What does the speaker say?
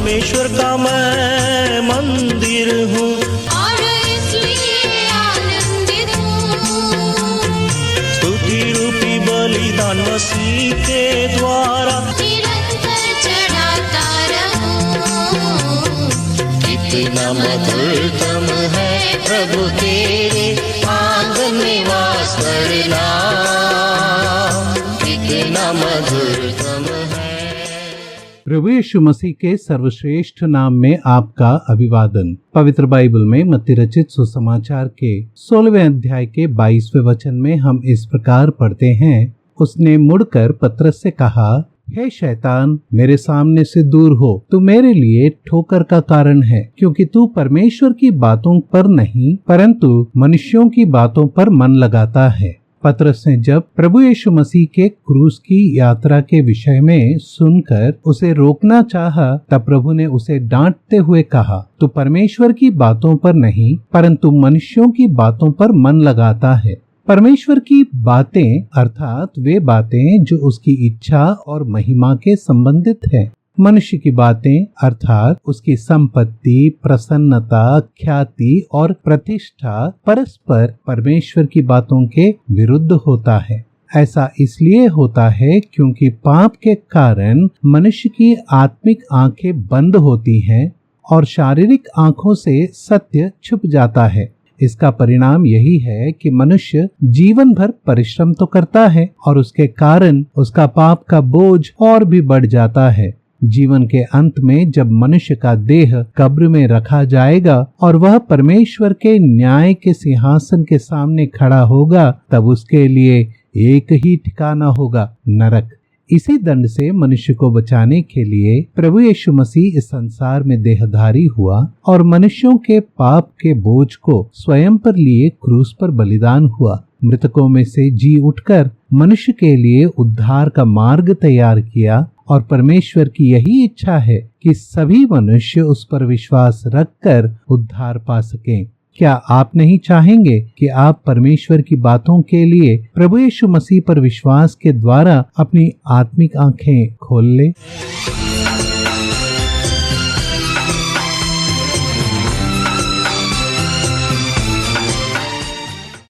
परमेश्वर का मैं मंदिर हूँ और इसलिए आनंदित हूँ। स्तुति रूपी बलिदान मसीह के द्वारा निरंतर चढ़ाता रहूं। कितना मधुरतम है प्रभु तेरे आंगन में वास करना, कितना मधुरतम है। प्रभु यीशु मसीह के सर्वश्रेष्ठ नाम में आपका अभिवादन। पवित्र बाइबल में मत्ती रचित सुसमाचार के 16वें अध्याय के 22वें वचन में हम इस प्रकार पढ़ते हैं, उसने मुड़कर पतरस से कहा, हे शैतान, मेरे सामने से दूर हो, तू मेरे लिए ठोकर का कारण है, क्योंकि तू परमेश्वर की बातों पर नहीं परंतु मनुष्यों की बातों पर मन लगाता है। पतरस ने जब प्रभु यीशु मसीह के क्रूस की यात्रा के विषय में सुनकर उसे रोकना चाहा, तब प्रभु ने उसे डांटते हुए कहा, तू परमेश्वर की बातों पर नहीं परंतु मनुष्यों की बातों पर मन लगाता है। परमेश्वर की बातें अर्थात वे बातें जो उसकी इच्छा और महिमा के संबंधित है। मनुष्य की बातें अर्थात उसकी संपत्ति, प्रसन्नता, ख्याति और प्रतिष्ठा परस्पर परमेश्वर की बातों के विरुद्ध होता है। ऐसा इसलिए होता है क्योंकि पाप के कारण मनुष्य की आत्मिक आंखें बंद होती हैं और शारीरिक आंखों से सत्य छुप जाता है। इसका परिणाम यही है कि मनुष्य जीवन भर परिश्रम तो करता है और उसके कारण उसका पाप का बोझ और भी बढ़ जाता है। जीवन के अंत में जब मनुष्य का देह कब्र में रखा जाएगा और वह परमेश्वर के न्याय के सिंहासन के सामने खड़ा होगा, तब उसके लिए एक ही ठिकाना होगा, नरक। इसी दंड से मनुष्य को बचाने के लिए प्रभु यीशु मसीह इस संसार में देहधारी हुआ और मनुष्यों के पाप के बोझ को स्वयं पर लिए क्रूस पर बलिदान हुआ। मृतकों में से जी उठकर मनुष्य के लिए उद्धार का मार्ग तैयार किया और परमेश्वर की यही इच्छा है कि सभी मनुष्य उस पर विश्वास रखकर उद्धार पा सकें। क्या आप नहीं चाहेंगे कि आप परमेश्वर की बातों के लिए प्रभु यीशु मसीह पर विश्वास के द्वारा अपनी आत्मिक आंखें खोल लें?